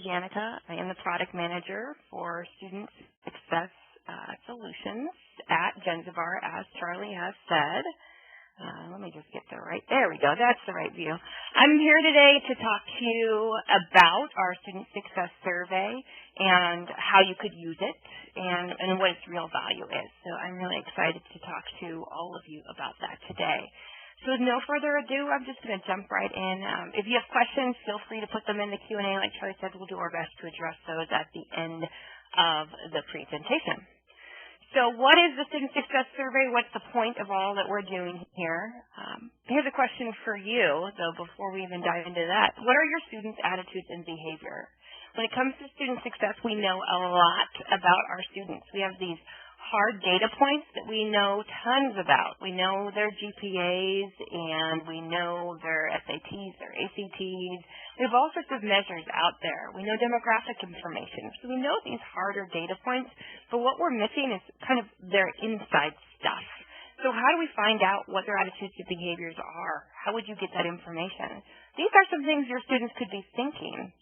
Turjanica. I am the product manager for Student Success Solutions at Jenzabar, as Charlie has said. Let me just get there we go. That's the right view. I'm here today to talk to you about our Student Success Survey and how you could use it and what its real value is. So I'm really excited to talk to all of you about that today. So with no further ado, I'm just going to jump right in. If you have questions, feel free to put them in the Q&A. Like Charlie said, we'll do our best to address those at the end of the presentation. So what is the Student Success Survey? What's the point of all that we're doing here? Here's a question for you, though, before we even dive into that. What are your students' attitudes and behavior? When it comes to student success, we know a lot about our students. We have these hard data points that we know tons about. We know their GPAs, and we know their SATs, their ACTs. We have all sorts of measures out there. We know demographic information. So we know these harder data points, but what we're missing is kind of their inside stuff. So how do we find out what their attitudes and behaviors are? How would you get that information? These are some things your students could be thinking.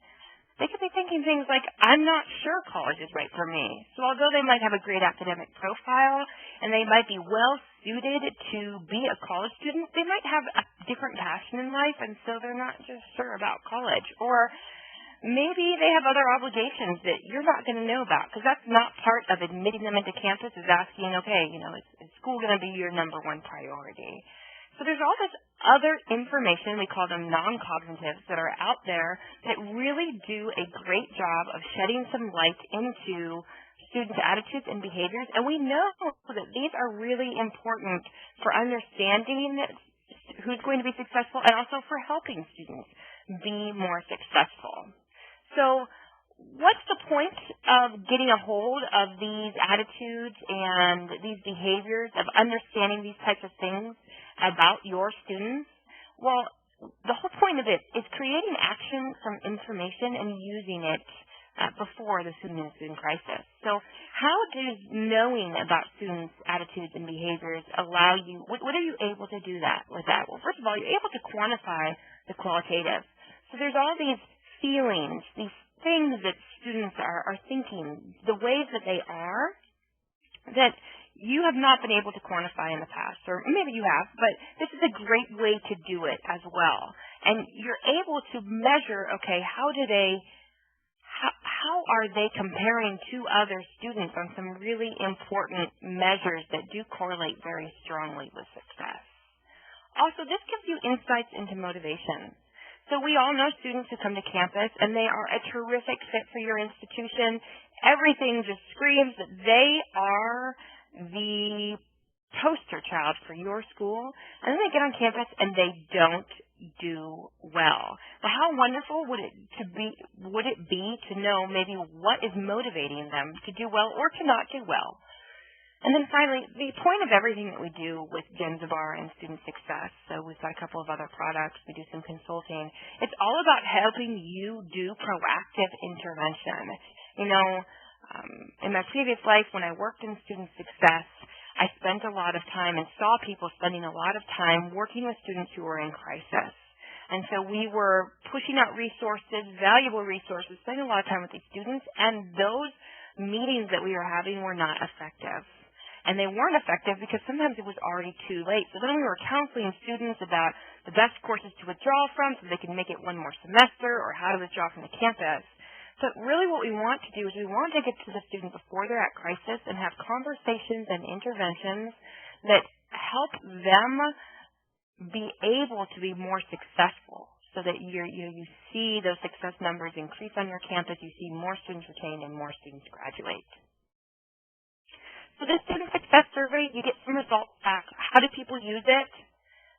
They could be thinking things like, I'm not sure college is right for me. So although they might have a great academic profile and they might be well suited to be a college student, they might have a different passion in life, and so they're not just sure about college. Or maybe they have other obligations that you're not going to know about, because that's not part of admitting them into campus, is asking, okay, is school going to be your number one priority? So there's all this other information, we call them non-cognitives, that are out there that really do a great job of shedding some light into students' attitudes and behaviors. And we know that these are really important for understanding who's going to be successful and also for helping students be more successful. So what's the point of getting a hold of these attitudes and these behaviors, of understanding these types of things about your students? Well, the whole point of it is creating action from information and using it before the student is in crisis. So how does knowing about students' attitudes and behaviors allow you, what are you able to do with that? Well, first of all, you're able to quantify the qualitative. So there's all these feelings, these things that students are thinking, the ways that they are, that you have not been able to quantify in the past, or maybe you have, but this is a great way to do it as well. And you're able to measure, okay, how are they comparing to other students on some really important measures that do correlate very strongly with success. Also, this gives you insights into motivation. So we all know students who come to campus, and they are a terrific fit for your institution. Everything just screams that they are the poster child for your school, and then they get on campus and they don't do well. Well, how wonderful would it be to know maybe what is motivating them to do well or to not do well? And then finally, the point of everything that we do with Jenzabar and Student Success, so we've got a couple of other products, we do some consulting, it's all about helping you do proactive intervention. In my previous life, when I worked in student success, I spent a lot of time and saw people spending a lot of time working with students who were in crisis. And so we were pushing out resources, valuable resources, spending a lot of time with these students, and those meetings that we were having were not effective. And they weren't effective because sometimes it was already too late. So then we were counseling students about the best courses to withdraw from so they can make it one more semester, or how to withdraw from the campus. But really what we want to do is we want to get to the student before they're at crisis and have conversations and interventions that help them be able to be more successful, so that you see those success numbers increase on your campus, you see more students retained and more students graduate. So this Student Success Survey, you get some results back. How do people use it?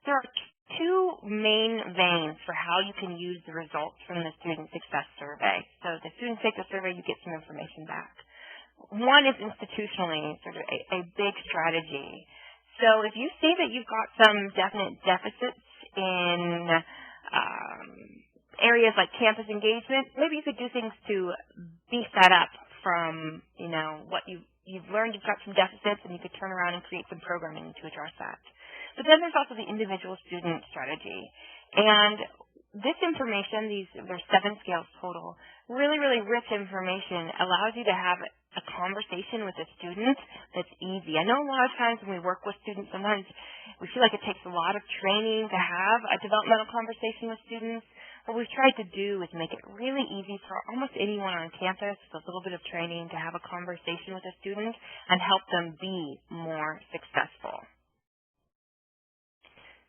There are two main veins for how you can use the results from the Student Success Survey. So the Student Success Survey, you get some information back. One is institutionally sort of a big strategy. So if you see that you've got some definite deficits in areas like campus engagement, maybe you could do things to beef that up from, what you've learned. You've got some deficits, and you could turn around and create some programming to address that. But then there's also the individual student strategy. And this information, there's 7 scales total, really, really rich information, allows you to have a conversation with a student that's easy. I know a lot of times when we work with students, sometimes we feel like it takes a lot of training to have a developmental conversation with students. What we've tried to do is make it really easy for almost anyone on campus with a little bit of training to have a conversation with a student and help them be more successful.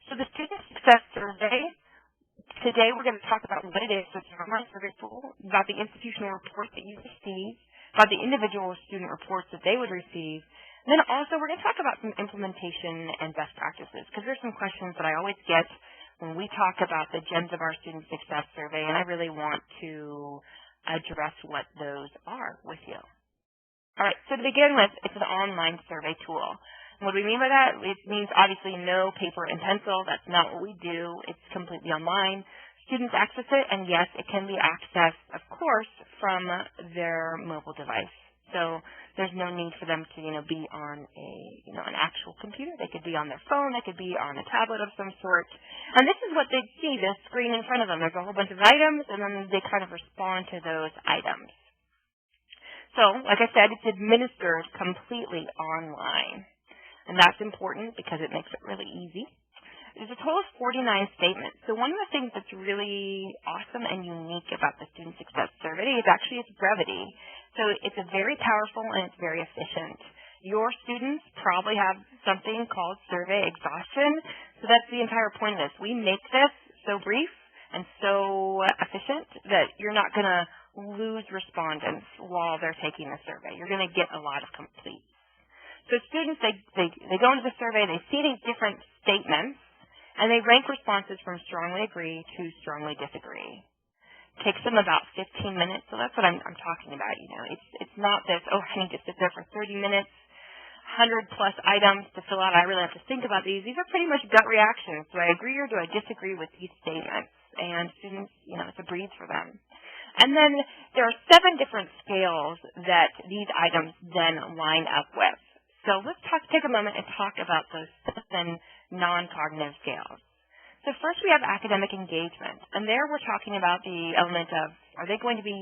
So the Student Success Survey, today we're going to talk about what it is, so it's an online survey tool, about the institutional report that you receive, about the individual student reports that they would receive, and then also we're going to talk about some implementation and best practices, because there's some questions that I always get when we talk about the Jenzabar Student Success Survey, and I really want to address what those are with you. All right, so to begin with, it's an online survey tool. And what do we mean by that? It means obviously no paper and pencil. That's not what we do. It's completely online. Students access it, and yes, it can be accessed, of course, from their mobile device. So there's no need for them to, be on an actual computer. They could be on their phone. They could be on a tablet of some sort. And this is what they see, the screen in front of them. There's a whole bunch of items, and then they kind of respond to those items. So, like I said, it's administered completely online. And that's important because it makes it really easy. There's a total of 49 statements. So one of the things that's really awesome and unique about the Student Success Survey is actually its brevity. So it's a very powerful and it's very efficient. Your students probably have something called survey exhaustion. So that's the entire point of this. We make this so brief and so efficient that you're not going to lose respondents while they're taking the survey. You're going to get a lot of complete. So students, they go into the survey, they see these different statements, and they rank responses from strongly agree to strongly disagree. It takes them about 15 minutes, so that's what I'm talking about. It's not this, I need to sit there for 30 minutes, 100 plus items to fill out. I really have to think about these. These are pretty much gut reactions. Do I agree or do I disagree with these statements? And students, it's a breeze for them. And then there are 7 different scales that these items then line up with. So let's take a moment and talk about those 7 non-cognitive scales. So first we have academic engagement. And there we're talking about the element of, are they going to be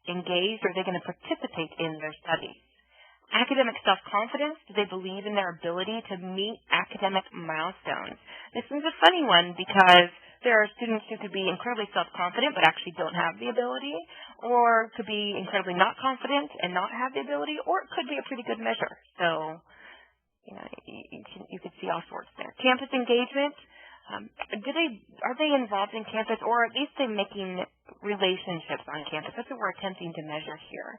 engaged or are they going to participate in their studies? Academic self-confidence, do they believe in their ability to meet academic milestones? This is a funny one because there are students who could be incredibly self-confident but actually don't have the ability, or could be incredibly not confident and not have the ability, or it could be a pretty good measure. So, you could see all sorts there. Campus engagement, are they involved in campus, or at least they're making relationships on campus? That's what we're attempting to measure here.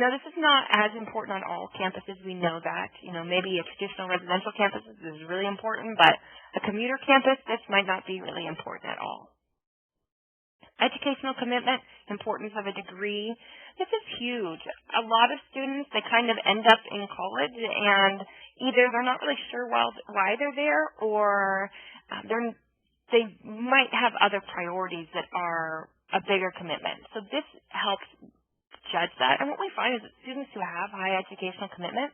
Now, this is not as important on all campuses. We know that. Maybe a traditional residential campus is really important, but a commuter campus, this might not be really important at all. Educational commitment, importance of a degree. This is huge. A lot of students, they kind of end up in college and either they're not really sure why they're there, or they might have other priorities that are a bigger commitment. So this helps judge that. And what we find is that students who have high educational commitment,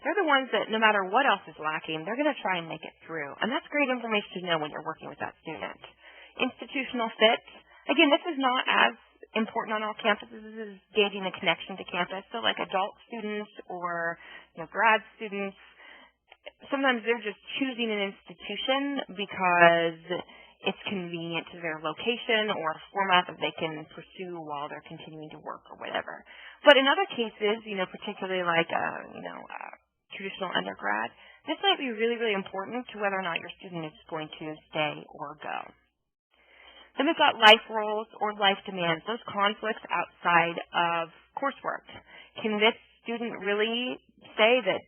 they're the ones that no matter what else is lacking, they're going to try and make it through. And that's great information to know when you're working with that student. Institutional fit. Again, this is not as important on all campuses. This is gauging the connection to campus. So like adult students or grad students, sometimes they're just choosing an institution because it's convenient to their location or a format that they can pursue while they're continuing to work or whatever. But in other cases, particularly like traditional undergrad, this might be really, really important to whether or not your student is going to stay or go. Then we've got life roles or life demands, those conflicts outside of coursework. Can this student really say that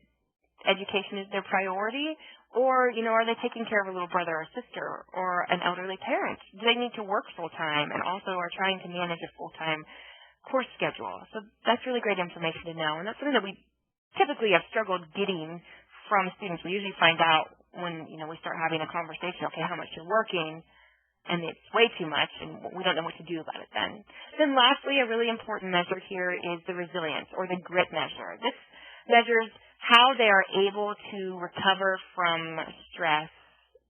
education is their priority? Or, are they taking care of a little brother or sister or an elderly parent? Do they need to work full-time and also are trying to manage a full-time course schedule? So that's really great information to know. And that's something that we typically have struggled getting from students. We usually find out when, we start having a conversation, okay, how much you're working, and it's way too much, and we don't know what to do about it then. Then lastly, a really important measure here is the resilience or the grit measure. This measures how they are able to recover from stress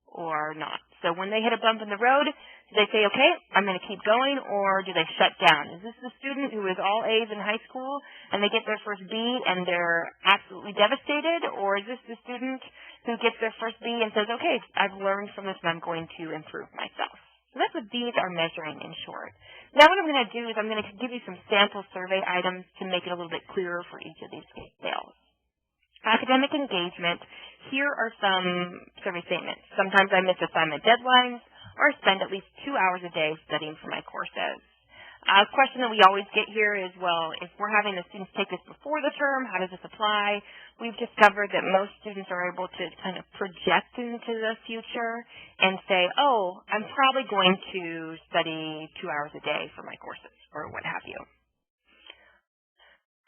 or not. So when they hit a bump in the road, Do they say, okay, I'm going to keep going, or do they shut down? Is this the student who is all A's in high school and they get their first B and they're absolutely devastated, or is this the student who gets their first B and says, okay, I've learned from this and I'm going to improve myself? So that's what these are measuring in short. Now what I'm going to do is I'm going to give you some sample survey items to make it a little bit clearer for each of these scales. Academic engagement, here are some survey statements. Sometimes I miss assignment deadlines, or spend at least 2 hours a day studying for my courses. A question that we always get here is, well, if we're having the students take this before the term, how does this apply? We've discovered that most students are able to kind of project into the future and say, oh, I'm probably going to study 2 hours a day for my courses, or what have you.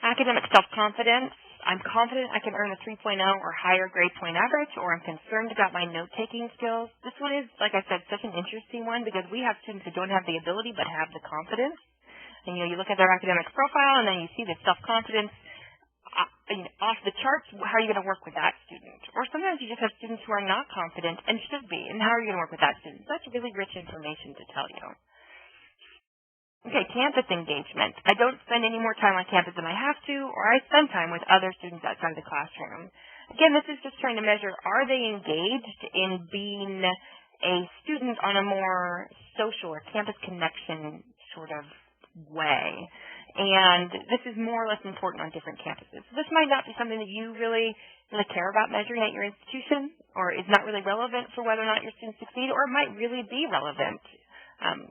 Academic self-confidence. I'm confident I can earn a 3.0 or higher grade point average, or I'm concerned about my note-taking skills. This one is, like I said, such an interesting one because we have students who don't have the ability but have the confidence. And, you look at their academic profile and then you see the self-confidence off the charts. How are you going to work with that student? Or sometimes you just have students who are not confident and should be, and how are you going to work with that student? That's really rich information to tell you. Okay, campus engagement. I don't spend any more time on campus than I have to, or I spend time with other students outside of the classroom. Again, this is just trying to measure, are they engaged in being a student on a more social or campus connection sort of way? And this is more or less important on different campuses. So this might not be something that you really care about measuring at your institution, or is not really relevant for whether or not your students succeed, or it might really be relevant.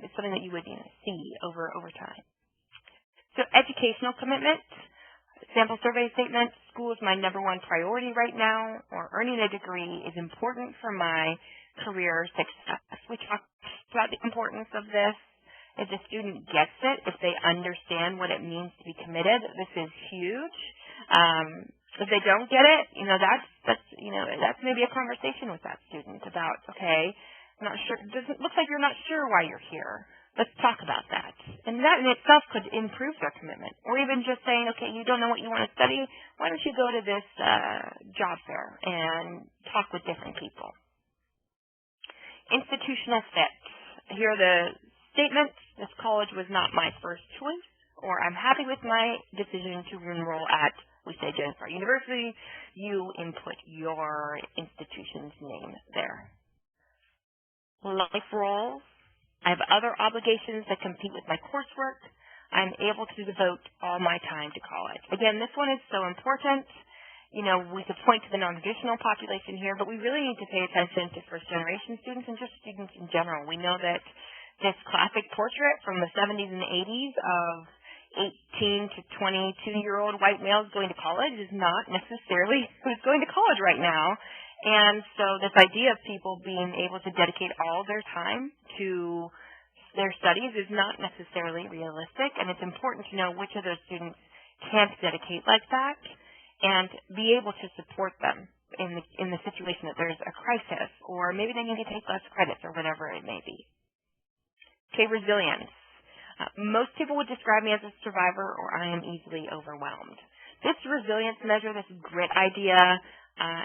It's something that you would see over time. So educational commitment, sample survey statement, school is my #1 priority right now, or earning a degree is important for my career success. We talked about the importance of this. If the student gets it, if they understand what it means to be committed, this is huge. If they don't get it, that's maybe a conversation with that student about, okay, I'm not sure. It looks like you're not sure why you're here. Let's talk about that. And that in itself could improve their commitment. Or even just saying, okay, you don't know what you want to study. Why don't you go to this job fair and talk with different people? Institutional fit. Here are the statements. This college was not my first choice, or I'm happy with my decision to enroll at, we say, Jenzabar University. You input your institution's name there. Life roles. I have other obligations that compete with my coursework. I'm able to devote all my time to college. Again, this one is so important. We could point to the non-traditional population here, but we really need to pay attention to first-generation students and just students in general. We know that this classic portrait from the 70s and 80s of 18 to 22-year-old white males going to college is not necessarily who's going to college right now. And so this idea of people being able to dedicate all their time to their studies is not necessarily realistic, and it's important to know which of those students can't dedicate like that and be able to support them in the situation that there's a crisis, or maybe they need to take less credits or whatever it may be. Okay, resilience. Most people would describe me as a survivor, or I am easily overwhelmed. This resilience measure, this grit idea,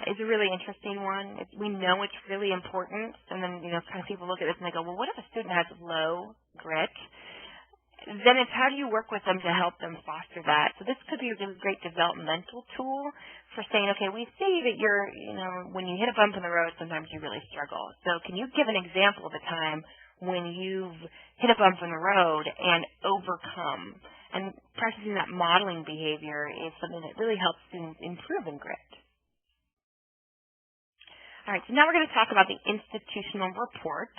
is a really interesting one. We know it's really important, and then kind of people look at this and they go, well, what if a student has low grit? Then it's how do you work with them to help them foster that? So this could be a really great developmental tool for saying, okay, we see that you're, when you hit a bump in the road, sometimes you really struggle. So can you give an example of a time when you've hit a bump in the road and overcome? And practicing that modeling behavior is something that really helps students improve in grit. All right, so now we're going to talk about the institutional report.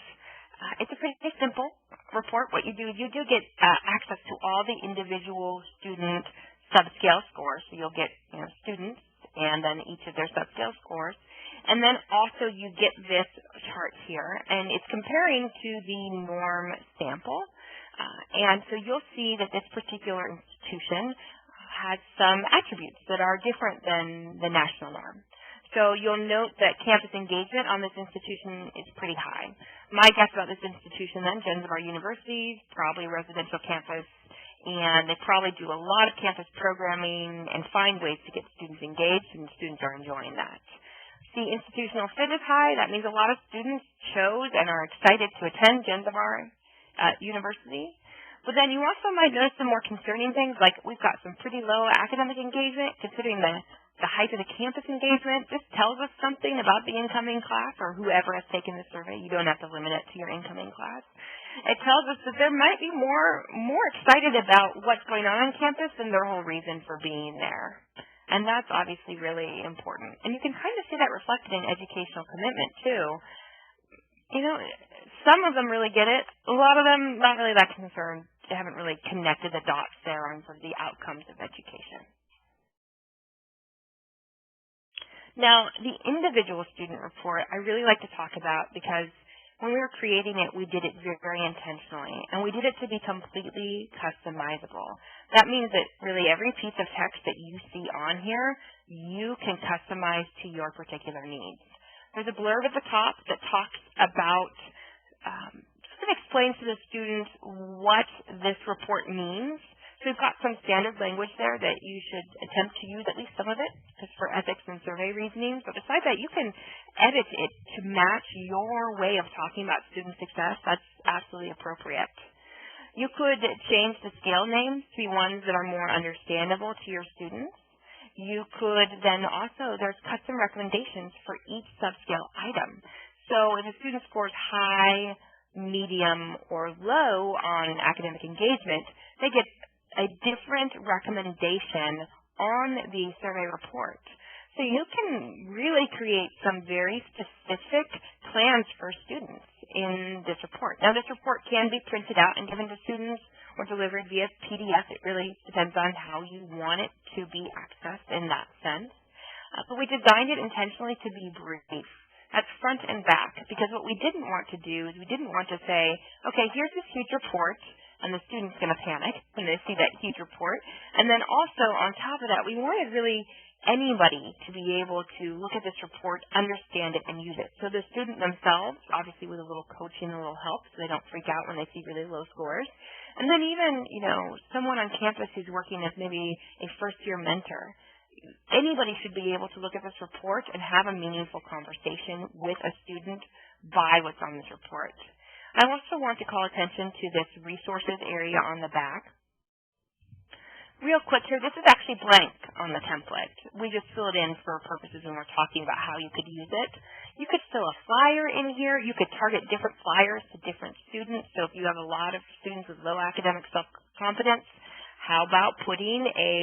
It's a pretty simple report. What you do is you do get access to all the individual student subscale scores. So you'll get students and then each of their subscale scores. And then also you get this chart here, and it's comparing to the norm sample. And so you'll see that this particular institution has some attributes that are different than the national norm. So you'll note that campus engagement on this institution is pretty high. My guess about this institution then, Jenzabar University, probably a residential campus, and they probably do a lot of campus programming and find ways to get students engaged, and students are enjoying that. See, institutional fit is high. That means a lot of students chose and are excited to attend Jenzabar. university. But then you also might notice some more concerning things, like we've got some pretty low academic engagement considering the height of the campus engagement. This tells us something about the incoming class or whoever has taken the survey. You don't have to limit it to your incoming class. It tells us that there might be more excited about what's going on campus than their whole reason for being there. And that's obviously really important. And you can kind of see that reflected in educational commitment too. You know, some of them really get it. A lot of them not really that concerned. They haven't really connected the dots there on sort of the outcomes of education. Now, the individual student report I really like to talk about because when we were creating it, we did it very intentionally, and we did it to be completely customizable. That means that really every piece of text that you see on here, you can customize to your particular needs. There's a blurb at the top that talks about, sort of explains to the students what this report means. So we've got some standard language there that you should attempt to use, at least some of it, just for ethics and survey reasonings. But besides that, you can edit it to match your way of talking about student success. That's absolutely appropriate. You could change the scale names to be ones that are more understandable to your students. You could then also, there's custom recommendations for each subscale item. So if a student scores high, medium, or low on academic engagement, they get a different recommendation on the survey report. So you can really create some very specific plans for students in this report. Now, this report can be printed out and given to students or delivered via PDF. It really depends on how you want it to be accessed in that sense. But we designed it intentionally to be brief. That's front and back, because what we didn't want to do is we didn't want to say, okay, here's this huge report, and the student's going to panic when they see that huge report. And then also, on top of that, we wanted really anybody to be able to look at this report, understand it, and use it. So the student themselves, obviously with a little coaching, a little help, so they don't freak out when they see really low scores. And then even, you know, someone on campus who's working as maybe a first-year mentor. Anybody should be able to look at this report and have a meaningful conversation with a student by what's on this report. I also want to call attention to this resources area on the back. Real quick here, this is actually blank on the template. We just fill it in for purposes when we're talking about how you could use it. You could fill a flyer in here. You could target different flyers to different students. So if you have a lot of students with low academic self-confidence, how about putting a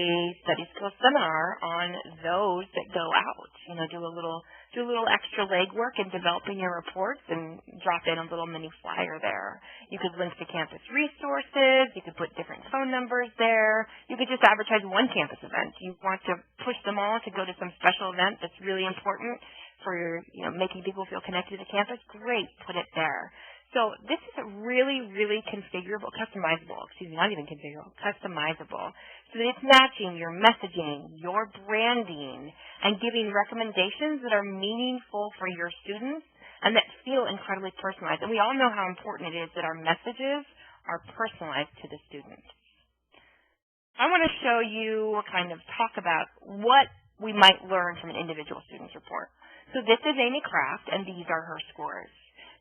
study skills seminar on those that go out? You know, do a little extra legwork in developing your reports and drop in a little mini flyer there. You could link to campus resources. You could put different phone numbers there. You could just advertise one campus event. You want to push them all to go to some special event that's really important for your, you know, making people feel connected to campus. Great, put it there. So this is really, really configurable, customizable, not even configurable, customizable. So that it's matching your messaging, your branding, and giving recommendations that are meaningful for your students and that feel incredibly personalized. And we all know how important it is that our messages are personalized to the students. I want to show you, kind of talk about what we might learn from an individual student's report. So this is Amy Kraft, and these are her scores.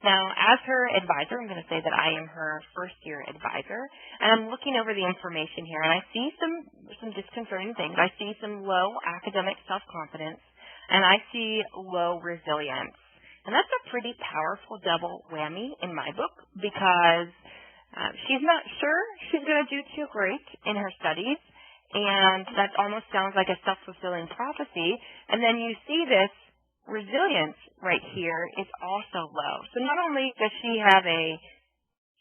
Now, as her advisor, I'm going to say that I am her first-year advisor, and I'm looking over the information here, and I see some disconcerting things. I see some low academic self-confidence, and I see low resilience. And that's a pretty powerful double whammy in my book because she's not sure she's going to do too great in her studies, and that almost sounds like a self-fulfilling prophecy. And then you see this resilience right here is also low. So not only does she have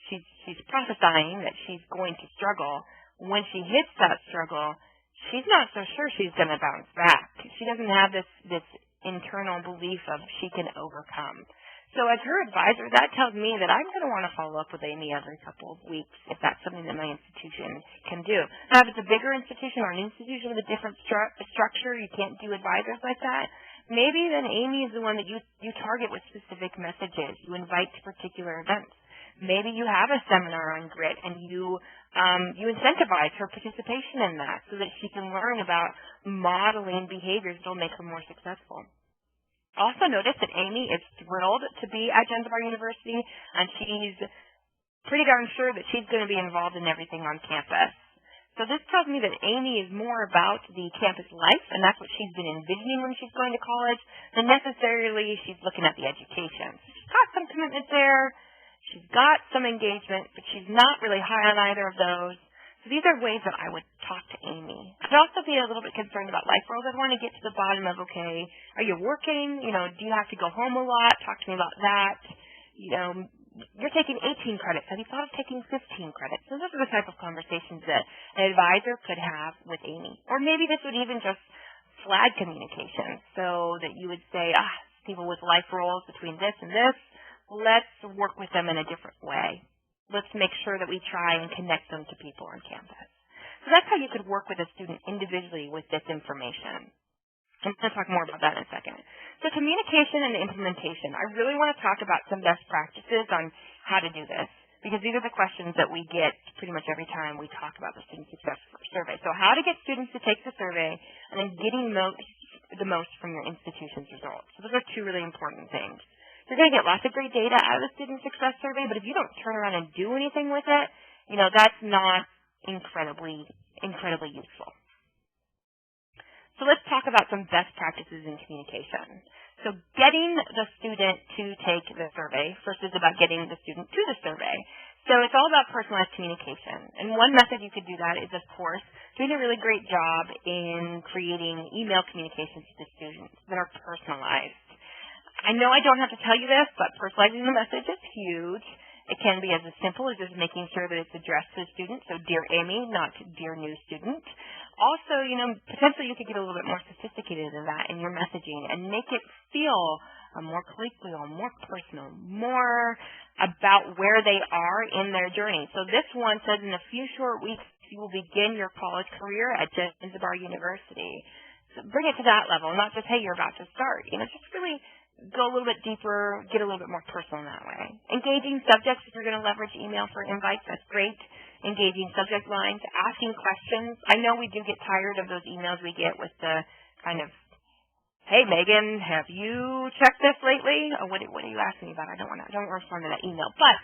she's prophesying that she's going to struggle, when she hits that struggle, she's not so sure she's going to bounce back. She doesn't have this internal belief of she can overcome. So as her advisor, that tells me that I'm going to want to follow up with Amy every couple of weeks if that's something that my institution can do. Now, if it's a bigger institution or an institution with a different structure, you can't do advisors like that, maybe then Amy is the one that you target with specific messages. You invite to particular events. Maybe you have a seminar on grit and you incentivize her participation in that so that she can learn about modeling behaviors that will make her more successful. Also notice that Amy is thrilled to be at Jenzabar University, and she's pretty darn sure that she's going to be involved in everything on campus. So this tells me that Amy is more about the campus life, and that's what she's been envisioning when she's going to college, than necessarily she's looking at the education. She's got some commitment there, she's got some engagement, but she's not really high on either of those. So these are ways that I would talk to Amy. I'd also be a little bit concerned about life roles. I'd want to get to the bottom of, okay, are you working? Do you have to go home a lot? Talk to me about that. You're taking 18 credits. Have you thought of taking 15 credits? So those are the type of conversations that an advisor could have with Amy. Or maybe this would even just flag communication so that you would say, people with life roles between this and this, let's work with them in a different way. Let's make sure that we try and connect them to people on campus. So that's how you could work with a student individually with this information. I'm going to talk more about that in a second. So communication and implementation. I really want to talk about some best practices on how to do this, because these are the questions that we get pretty much every time we talk about the Student Success Survey. So how to get students to take the survey, and then getting the most from your institution's results. So those are two really important things. You're going to get lots of great data out of the Student Success Survey, but if you don't turn around and do anything with it, that's not incredibly useful. So let's talk about some best practices in communication. So getting the student to take the survey. First is about getting the student to the survey. So it's all about personalized communication. And one method you could do that is, of course, doing a really great job in creating email communications to the students that are personalized. I know I don't have to tell you this, but personalizing the message is huge. It can be as simple as just making sure that it's addressed to the student, so Dear Amy, not Dear New Student. Also, potentially you could get a little bit more sophisticated than that in your messaging and make it feel more colloquial, more personal, more about where they are in their journey. So this one says, in a few short weeks, you will begin your college career at Jenzabar University. So bring it to that level, not just, hey, you're about to start. Just really go a little bit deeper, get a little bit more personal in that way. Engaging subjects, if you're going to leverage email for invites, that's great. Engaging subject lines, asking questions. I know we do get tired of those emails we get with the kind of, hey, Megan, have you checked this lately? Oh, what are you asking me about? I don't respond to that email. But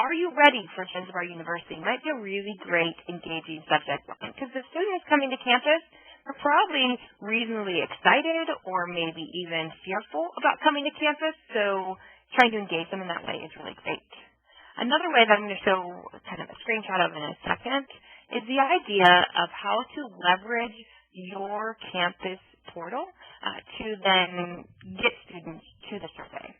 are you ready for Jenzabar University? It might be a really great engaging subject line, because the student is coming to campus, they're probably reasonably excited or maybe even fearful about coming to campus, so trying to engage them in that way is really great. Another way that I'm going to show kind of a screenshot of in a second is the idea of how to leverage your campus portal to then get students to the survey.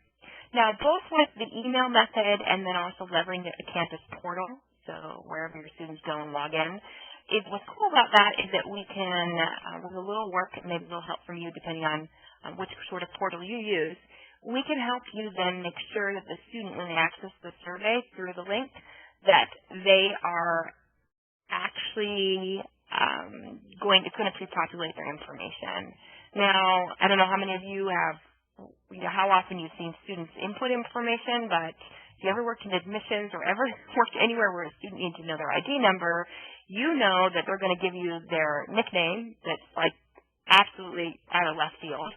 Now, both with the email method and then also leveraging a campus portal, so wherever your students go and log in, what's cool about that is that we can, with a little work, maybe a little help from you depending on which sort of portal you use, we can help you then make sure that the student, when they access the survey through the link, that they are actually it's going to pre-populate their information. Now, I don't know how many of you have, how often you've seen students input information, but if you ever worked in admissions or ever worked anywhere where a student needs to know their ID number, you know that they're going to give you their nickname that's like absolutely out of left field.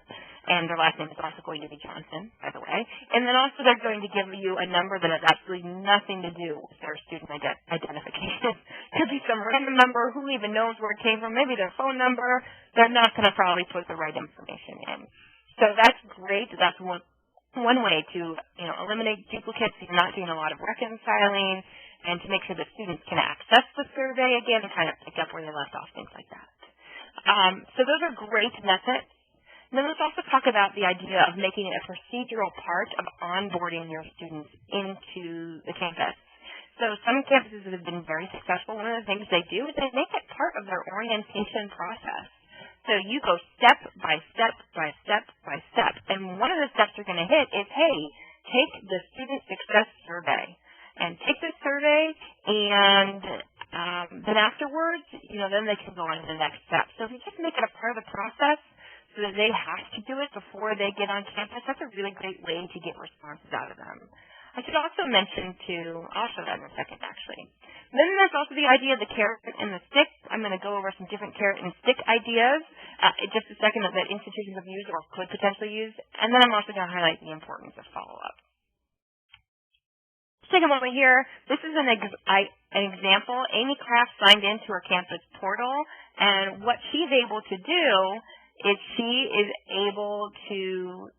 And their last name is also going to be Johnson, by the way. And then also they're going to give you a number that has absolutely nothing to do with their student identification. It could be some random number, who even knows where it came from, maybe their phone number. They're not going to probably put the right information in. So that's great. That's one way to eliminate duplicates if you're not doing a lot of reconciling, and to make sure the students can access the survey again and kind of pick up where they left off, things like that. So those are great methods. And then let's also talk about the idea of making it a procedural part of onboarding your students into the campus. So some campuses have been very successful. One of the things they do is they make it part of their orientation process. So you go step by step by step by step. And one of the steps you're going to hit is, hey, take the Student Success Survey. And take this survey, and then afterwards, then they can go on to the next step. So if you just make it a part of the process so that they have to do it before they get on campus, that's a really great way to get responses out of them. I should also mention, I'll show that in a second, actually. And then there's also the idea of the carrot and the stick. I'm going to go over some different carrot and stick ideas in just a second that institutions have used or could potentially use. And then I'm also going to highlight the importance of follow-up. Take a moment here. This is an example. Amy Kraft signed into her campus portal, and what she's able to do is she is able to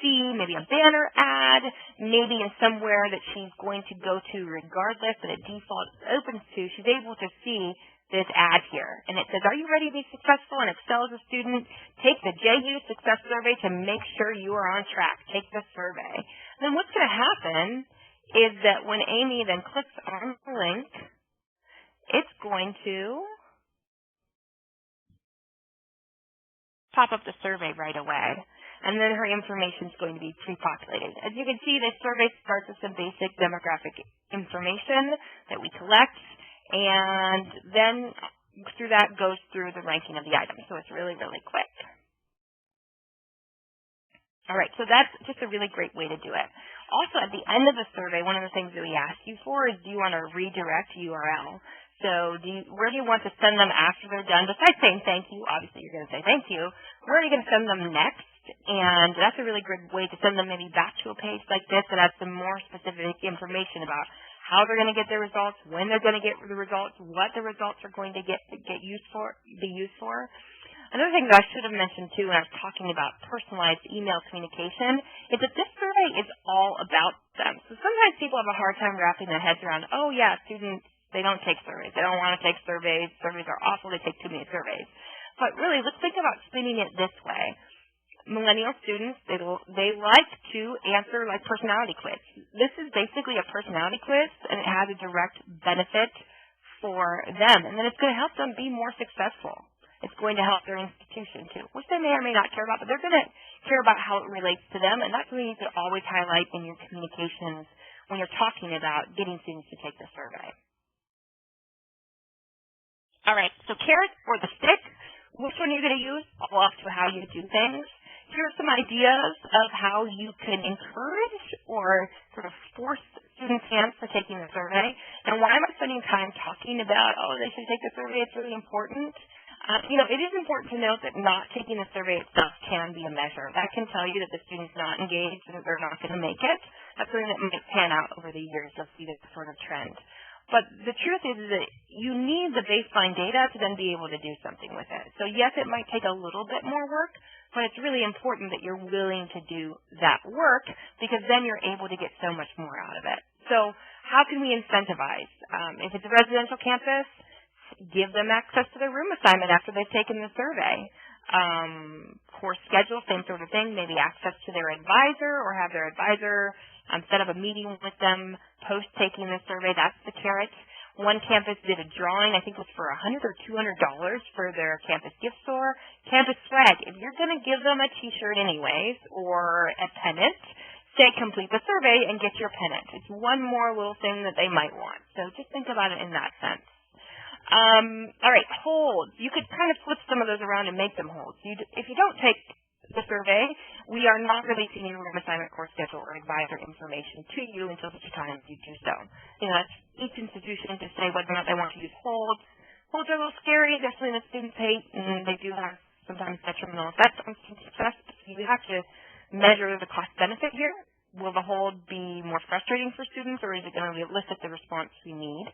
see maybe a banner ad, maybe in somewhere that she's going to go to regardless that it defaults opens to. She's able to see this ad here, and it says, are you ready to be successful and excel as a student? Take the JU Success Survey to make sure you are on track. Take the survey. And then what's going to happen is that when Amy then clicks on the link, it's going to pop up the survey right away. And then her information is going to be pre-populated. As you can see, this survey starts with some basic demographic information that we collect, and then through that goes through the ranking of the items. So it's really, really quick. All right, so that's just a really great way to do it. Also, at the end of the survey, one of the things that we ask you for is, do you want a redirect URL? So where do you want to send them after they're done? Besides saying thank you, obviously you're going to say thank you, where are you going to send them next? And that's a really good way to send them maybe back to a page like this that has some more specific information about how they're going to get their results, when they're going to get the results, what the results are going to be used for. Another thing that I should have mentioned too when I was talking about personalized email communication is that this survey is all about them. So sometimes people have a hard time wrapping their heads around, oh yeah, students, they don't take surveys. They don't want to take surveys. Surveys are awful. They take too many surveys. But really, let's think about spinning it this way. Millennial students, they like to answer like personality quiz. This is basically a personality quiz, and it has a direct benefit for them. And then it's going to help them be more successful. It's going to help their institution too, which they may or may not care about, but they're going to care about how it relates to them, and that's something you should always highlight in your communications when you're talking about getting students to take the survey. All right, so carrot or the stick, which one you're going to use, all up to how you do things. Here are some ideas of how you can encourage or sort of force students' hands for taking the survey. And why am I spending time talking about, oh, they should take the survey? It's really important. It is important to note that not taking the survey itself can be a measure. That can tell you that the student's not engaged and that they're not going to make it. That's something that might pan out over the years. You'll see this sort of trend. But the truth is that you need the baseline data to then be able to do something with it. So yes, it might take a little bit more work, but it's really important that you're willing to do that work because then you're able to get so much more out of it. So how can we incentivize? If it's a residential campus, give them access to their room assignment after they've taken the survey. Course schedule, same sort of thing, maybe access to their advisor or have their advisor set up a meeting with them post taking the survey. That's the carrot. One campus did a drawing, I think it was for $100 or $200 for their campus gift store. Campus swag, if you're going to give them a t-shirt anyways or a pennant, say complete the survey and get your pennant. It's one more little thing that they might want. So just think about it in that sense. All right, holds. You could kind of flip some of those around and make them holds. If you don't take the survey, we are not releasing your room assignment, course schedule, or advisor information to you until such time as you do so. That's each institution to say whether or not they want to use holds. Holds are a little scary. They're something that students hate, and they do have sometimes detrimental effects on student success. You have to measure the cost-benefit here. Will the hold be more frustrating for students, or is it going to elicit the response we need?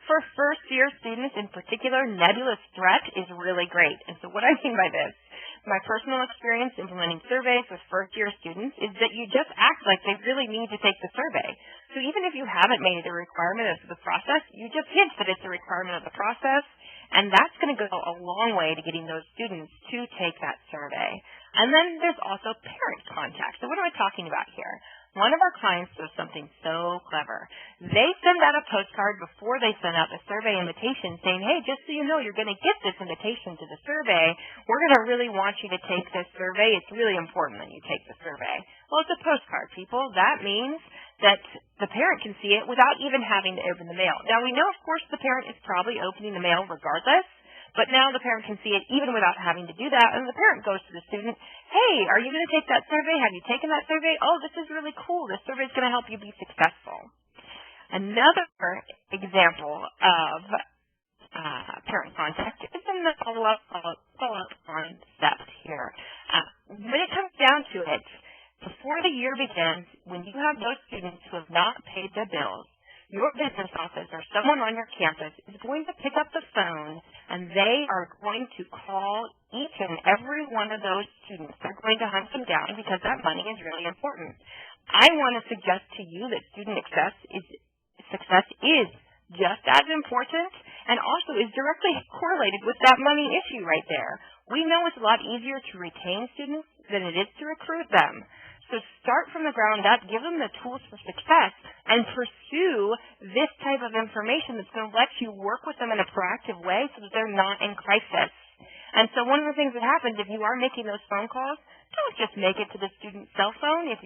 For first-year students in particular, nebulous threat is really great. And so what I mean by this, my personal experience implementing surveys with first-year students is that you just act like they really need to take the survey. So even if you haven't made it a requirement of the process, you just hint that it's a requirement of the process, and that's going to go a long way to getting those students to take that survey. And then there's also parent contact. So what am I talking about here? One of our clients does something so clever. They send out a postcard before they send out the survey invitation saying, hey, just so you know, you're going to get this invitation to the survey. We're going to really want you to take this survey. It's really important that you take the survey. Well, it's a postcard, people. That means that the parent can see it without even having to open the mail. Now, we know, of course, the parent is probably opening the mail regardless. But now the parent can see it even without having to do that, and the parent goes to the student, hey, are you going to take that survey? Have you taken that survey? Oh, this is really cool. This survey is going to help you be successful. Another example of parent contact is in the follow-up concept here. When it comes down to it, before the year begins, when when you have those students who have not paid their bills, your business office or someone on your campus is going to pick up the phone and they are going to call each and every one of those students. They're going to hunt them down because that money is really important. I want to suggest to you that student success is just as important and also is directly correlated with that money issue right there. We know it's a lot easier to retain students than it is to recruit them. So start from the ground up, give them the tools for success, and pursue this type of information that's going to let you work with them in a proactive way so that they're not in crisis. And so one of the things that happens if you are making those phone calls, don't just make it to the student's cell phone. If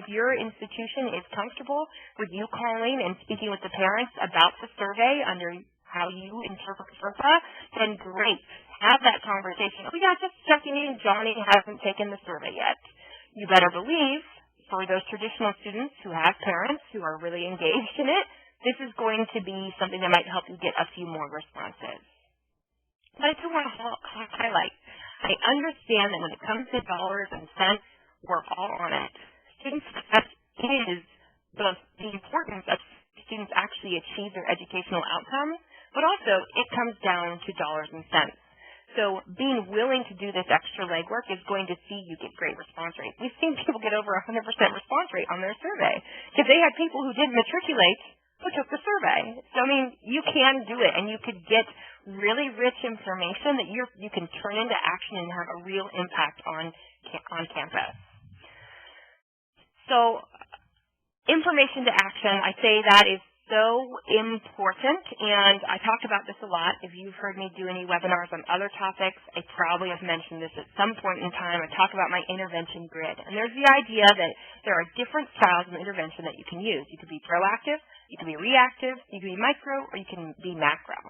your institution is comfortable with you calling and speaking with the parents about the survey under how you interpret FERPA, then great. Have that conversation. Oh, yeah, just checking in. Johnny hasn't taken the survey yet. You better believe, for those traditional students who have parents who are really engaged in it, this is going to be something that might help you get a few more responses. But I do want to highlight, I understand that when it comes to dollars and cents, we're all on it. Student success is both the importance of students actually achieve their educational outcomes, but also it comes down to dollars and cents. So being willing to do this extra legwork is going to see you get great response rates. We've seen people get over 100% response rate on their survey because they had people who didn't matriculate who took the survey. So, I mean, you can do it, and you could get really rich information that you can turn into action and have a real impact on campus. So information to action, I say that is so important, and I talk about this a lot. If you've heard me do any webinars on other topics, I probably have mentioned this at some point in time. I talk about my intervention grid, and there's the idea that there are different styles of intervention that you can use. You can be proactive, you can be reactive, you can be micro, or you can be macro.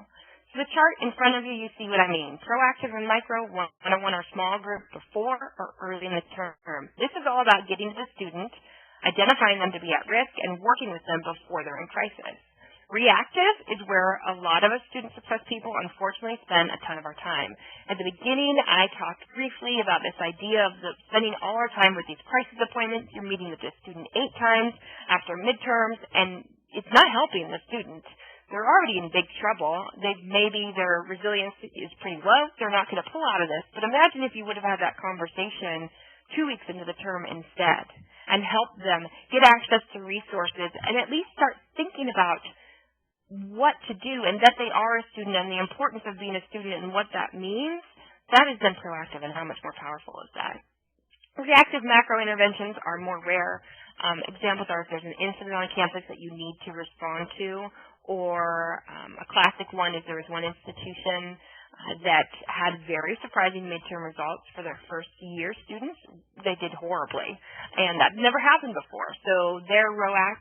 So the chart in front of you, you see what I mean. Proactive and micro, one-on-one or small group before or early in the term. This is all about getting to the student, identifying them to be at risk, and working with them before they're in crisis. Reactive is where a lot of us student success people unfortunately spend a ton of our time. At the beginning, I talked briefly about this idea of spending all our time with these crisis appointments. You're meeting with the student 8 times after midterms, and it's not helping the student. They're already in big trouble. Maybe their resilience is pretty low. They're not going to pull out of this. But imagine if you would have had that conversation 2 weeks into the term instead, and help them get access to resources and at least start thinking about what to do and that they are a student and the importance of being a student and what that means. That is then proactive, and how much more powerful is that? Reactive macro interventions are more rare. Examples are if there's an incident on campus that you need to respond to, or a classic one is there was one institution that had very surprising midterm results for their first year students. They did horribly, and that never happened before. So their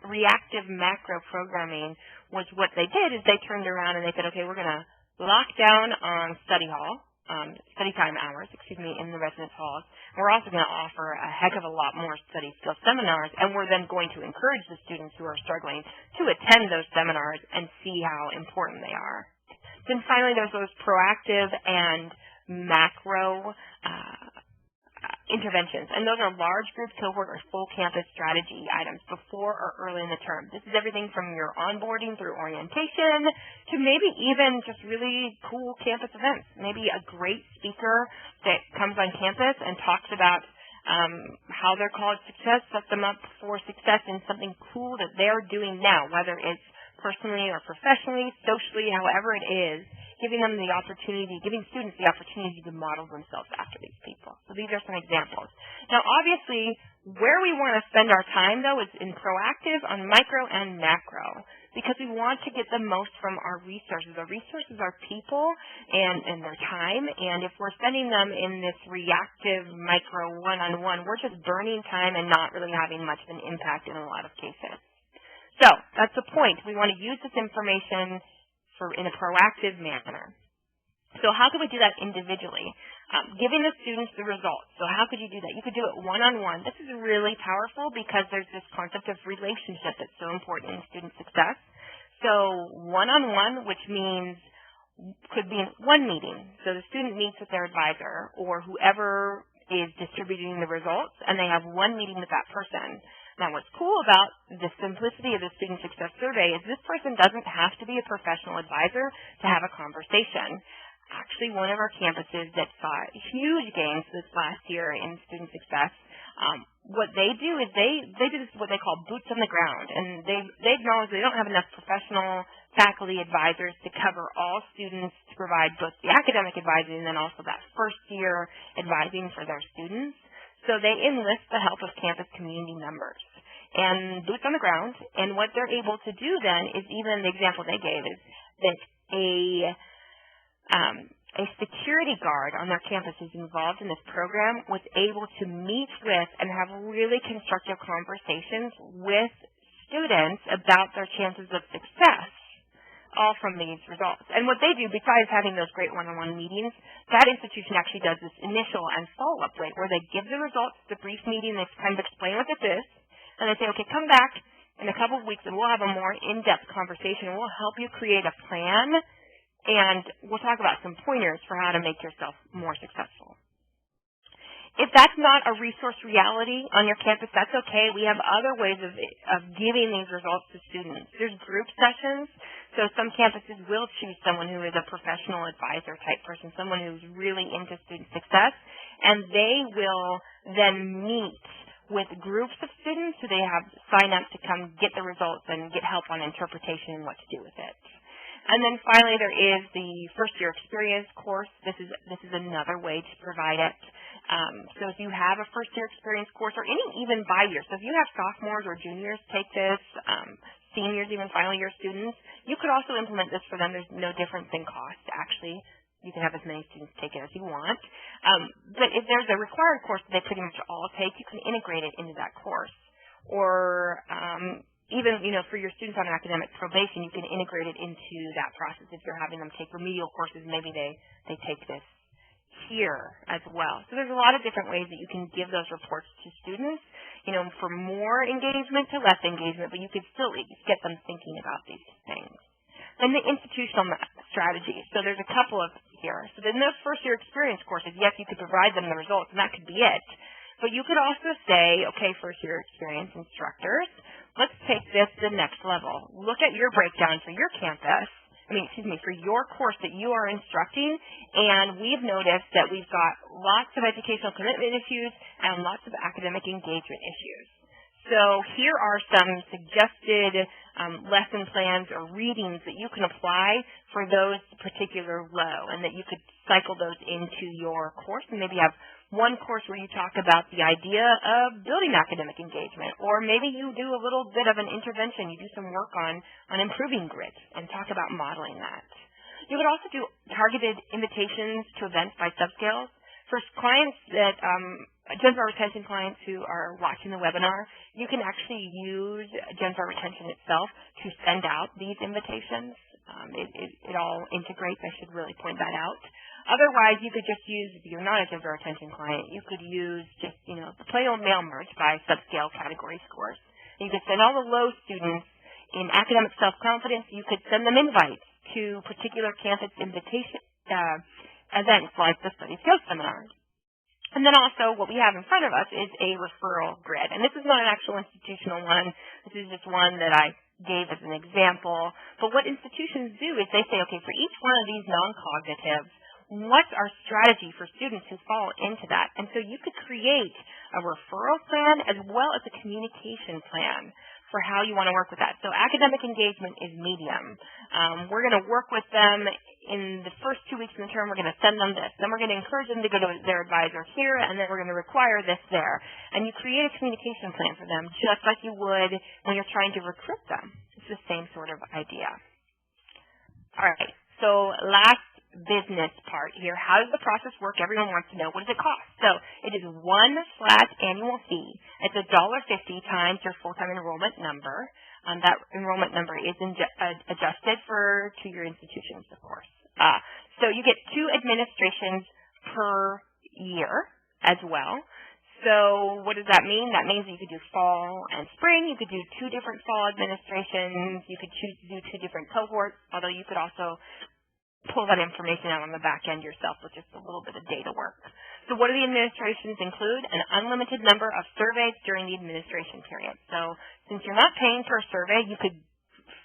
reactive macro programming was what they did is they turned around and they said, okay, we're going to lock down on study time hours, in the residence halls. We're also going to offer a heck of a lot more study skill seminars, and we're then going to encourage the students who are struggling to attend those seminars and see how important they are. Then finally, there's those proactive and macro interventions, and those are large group, cohort, or full campus strategy items before or early in the term. This is everything from your onboarding through orientation to maybe even just really cool campus events. Maybe a great speaker that comes on campus and talks about how their college success sets them up for success in something cool that they're doing now, whether it's personally or professionally, socially, however it is, giving students the opportunity to model themselves after these people. So these are some examples. Now, obviously, where we want to spend our time, though, is in proactive, on micro and macro, because we want to get the most from our resources. Our resources are people and their time, and if we're spending them in this reactive micro one-on-one, we're just burning time and not really having much of an impact in a lot of cases. So that's the point. We want to use this information in a proactive manner. So how can we do that individually? Giving the students the results. So how could you do that? You could do it one-on-one. This is really powerful because there's this concept of relationship that's so important in student success. So one-on-one, which means could be in one meeting. So the student meets with their advisor or whoever is distributing the results, and they have one meeting with that person. Now, what's cool about the simplicity of the Student Success Survey is this person doesn't have to be a professional advisor to have a conversation. Actually, one of our campuses that saw huge gains this last year in student success, what they do is they do this what they call boots on the ground, and they acknowledge they don't have enough professional faculty advisors to cover all students to provide both the academic advising and then also that first year advising for their students. So they enlist the help of campus community members and boots on the ground. And what they're able to do then is, even the example they gave is that a security guard on their campus who's involved in this program was able to meet with and have really constructive conversations with students about their chances of success, all from these results. And what they do, besides having those great one-on-one meetings, that institution actually does this initial and follow-up where they give the results, the brief meeting, they kind of explain what this is, and they say, okay, come back in a couple of weeks and we'll have a more in-depth conversation and we'll help you create a plan, and we'll talk about some pointers for how to make yourself more successful. If that's not a resource reality on your campus, that's okay. We have other ways of giving these results to students. There's group sessions. So some campuses will choose someone who is a professional advisor type person, someone who's really into student success, and they will then meet with groups of students who they have sign up to come get the results and get help on interpretation and what to do with it. And then finally, there is the first-year experience course. This is another way to provide it. So if you have a first-year experience course, or any even bi-year, so if you have sophomores or juniors take this, seniors, even final year students, you could also implement this for them. There's no difference in cost, actually. You can have as many students take it as you want. But if there's a required course that they pretty much all take, you can integrate it into that course. Or even, for your students on academic probation, you can integrate it into that process. If you're having them take remedial courses, maybe they take this here as well. So there's a lot of different ways that you can give those reports to students, for more engagement to less engagement, but you could still get them thinking about these things. And the institutional strategy. So there's a couple of here. So in those first-year experience courses, yes, you could provide them the results, and that could be it. But you could also say, okay, first-year experience instructors, let's take this to the next level. Look at your breakdown for your campus, for your course that you are instructing, and we've noticed that we've got lots of educational commitment issues and lots of academic engagement issues. So here are some suggested lesson plans or readings that you can apply for those particular low, and that you could cycle those into your course, and maybe have one course where you talk about the idea of building academic engagement, or maybe you do a little bit of an intervention. You do some work on improving grit and talk about modeling that. You could also do targeted invitations to events by subscales. For clients that, Jenzabar Retention clients who are watching the webinar, you can actually use Jenzabar Retention itself to send out these invitations. It all integrates. I should really point that out. Otherwise, you could just use, if you're not a Jenzabar Retention client, you could use just, the plain old mail merge by subscale category scores. You could send all the low students in academic self-confidence. You could send them invites to particular campus invitation events like the Study Skills Seminar. And then also what we have in front of us is a referral grid. And this is not an actual institutional one. This is just one that I gave as an example. But what institutions do is they say, okay, for each one of these non-cognitives, what's our strategy for students who fall into that? And so you could create a referral plan as well as a communication plan for how you want to work with that. So academic engagement is medium. We're going to work with them in the first 2 weeks in the term. We're going to send them this. Then we're going to encourage them to go to their advisor here, and then we're going to require this there. And you create a communication plan for them just like you would when you're trying to recruit them. It's the same sort of idea. All right, so last business part here. How does the process work? Everyone wants to know, what does it cost? So it is one flat annual fee. It's $1.50 times your full-time enrollment number. That enrollment number is adjusted to your institutions, of course. So you get 2 administrations per year as well. So what does that mean? That means that you could do fall and spring. You could do 2 different fall administrations. You could choose to do 2 different cohorts, although you could also pull that information out on the back end yourself with just a little bit of data work. So what do the administrations include? An unlimited number of surveys during the administration period. So since you're not paying per survey, you could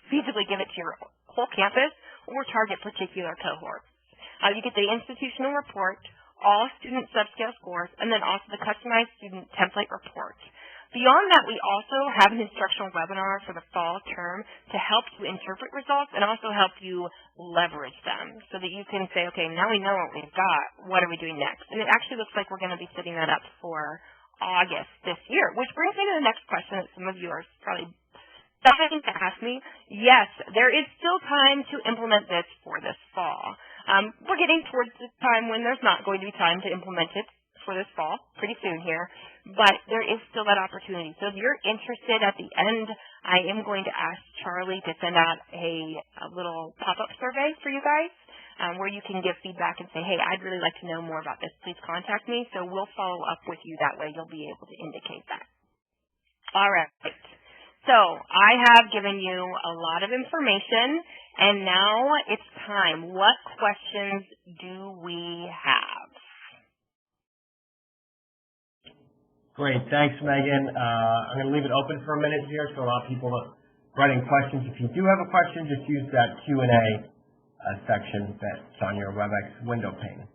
feasibly give it to your whole campus or target particular cohorts. You get the institutional report, all student subscale scores, and then also the customized student template report. Beyond that, we also have an instructional webinar for the fall term to help you interpret results and also help you leverage them so that you can say, okay, now we know what we've got. What are we doing next? And it actually looks like we're going to be setting that up for August this year, which brings me to the next question that some of you are probably dying to ask me. Yes, there is still time to implement this for this fall. We're getting towards the time when there's not going to be time to implement it for this fall, pretty soon here, but there is still that opportunity. So if you're interested at the end, I am going to ask Charlie to send out a little pop-up survey for you guys where you can give feedback and say, hey, I'd really like to know more about this. Please contact me. So we'll follow up with you that way. You'll be able to indicate that. All right. So I have given you a lot of information, and now it's time. What questions do we have? Great. Thanks, Megan. I'm going to leave it open for a minute here to allow people to write in questions. If you do have a question, just use that Q&A section that's on your WebEx window pane.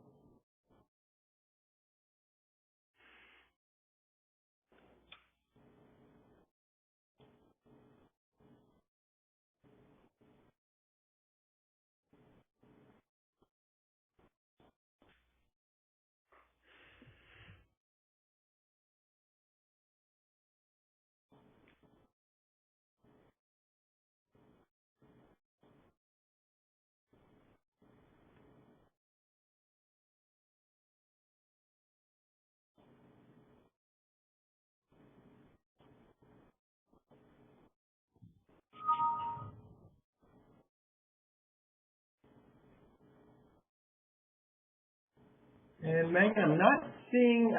And Megan, I'm not seeing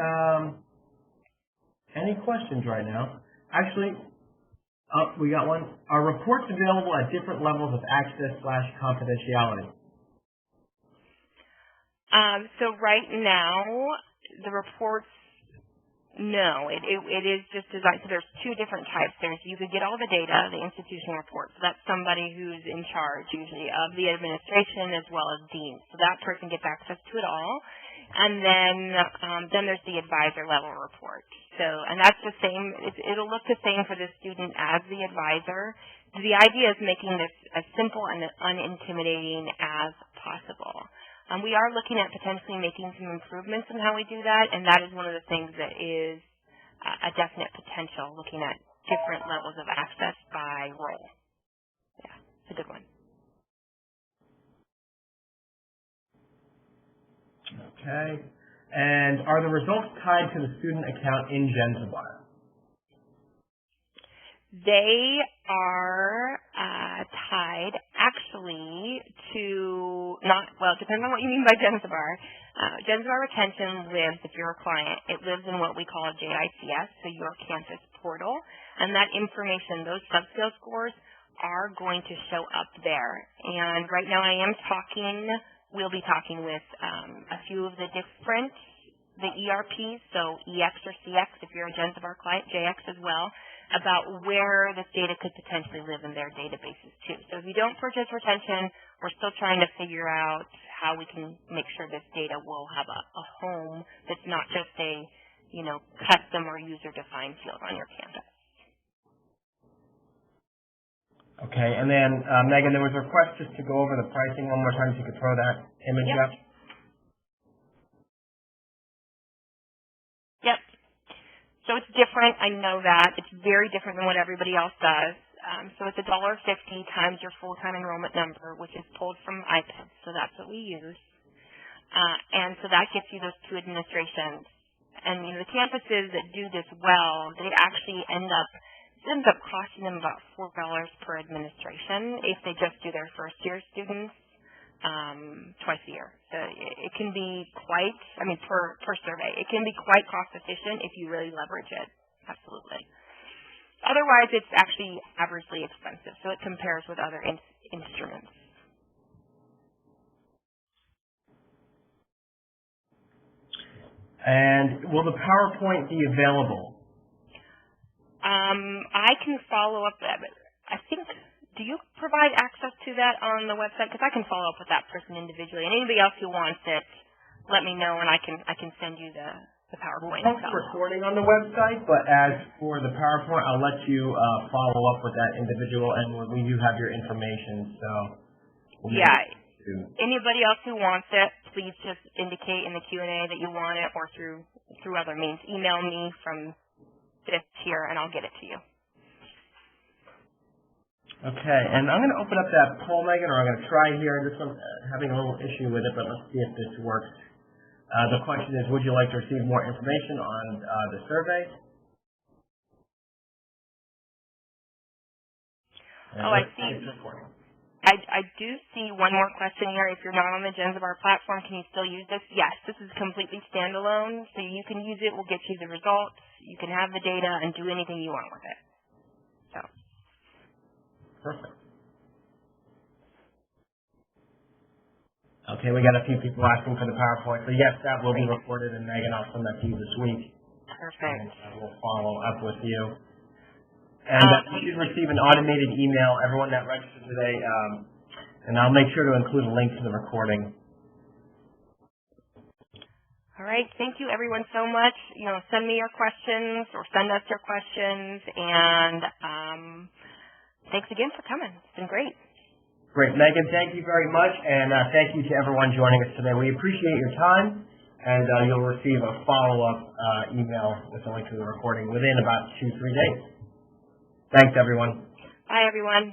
any questions right now. Actually, we got one. Are reports available at different levels of access/confidentiality? So right now, the reports, no, it is just designed, so there's two different types. You could get all the data, the institutional reports. So that's somebody who's in charge, usually, of the administration as well as deans. So that person gets access to it all. And then there's the advisor level report. So, and that's the same, it'll look the same for the student as the advisor. The idea is making this as simple and unintimidating as possible. We are looking at potentially making some improvements in how we do that, and that is one of the things that is a definite potential, looking at different levels of access by role. Yeah, it's a good one. Okay. And are the results tied to the student account in Jenzabar? They are tied actually to it depends on what you mean by Jenzabar. Jenzabar retention lives, if you're a client, it lives in what we call JICS, so your campus portal. And that information, those subscale scores, are going to show up there. And right now we'll be talking with a few of the ERPs, so EX or CX if you're a Jenzabar client, JX as well, about where this data could potentially live in their databases too. So if you don't purchase retention, we're still trying to figure out how we can make sure this data will have a home that's not just a, custom or user-defined field on your campus. Okay, and then Megan, there was a request just to go over the pricing one more time, if you could throw that image up. Yep. So it's different, I know that. It's very different than what everybody else does. So it's $1.50 times your full-time enrollment number, which is pulled from iPad, so that's what we use. And so that gets you those two administrations. And the campuses that do this well, they actually ends up costing them about $4 per administration if they just do their first-year students twice a year. So it can be quite, per survey, it can be quite cost-efficient if you really leverage it. Absolutely. Otherwise, it's actually averagely expensive, so it compares with other instruments. And will the PowerPoint be available? I can follow up that, but I think, do you provide access to that on the website? Because I can follow up with that person individually. And anybody else who wants it, let me know, and I can send you the PowerPoint. We'll post recording on the website, but as for the PowerPoint, I'll let you follow up with that individual, and we do have your information, so. Anybody else who wants it, please just indicate in the Q&A that you want it, or through other means. Email me from this here, and I'll get it to you. Okay, and I'm going to open up that poll, Megan, or I'm going to try here. This one's having a little issue with it, but let's see if this works. The question is, would you like to receive more information on the survey? Oh, I see. I do see one more question here. If you're not on the Jenzabar platform, can you still use this? Yes, this is completely standalone, so you can use it. We'll get you the results. You can have the data and do anything you want with it. So. Perfect. Okay, we got a few people asking for the PowerPoint. So yes, that will be recorded, and Megan, I'll send that to you this week. Perfect. And we'll follow up with you. And you should receive an automated email, everyone that registered today, and I'll make sure to include a link to the recording. All right, thank you everyone so much. Send me your questions or send us your questions, and thanks again for coming. It's been great. Great. Megan, thank you very much, and thank you to everyone joining us today. We appreciate your time, and you'll receive a follow-up email with a link to the recording within about 2-3 days. Thanks, everyone. Bye, everyone.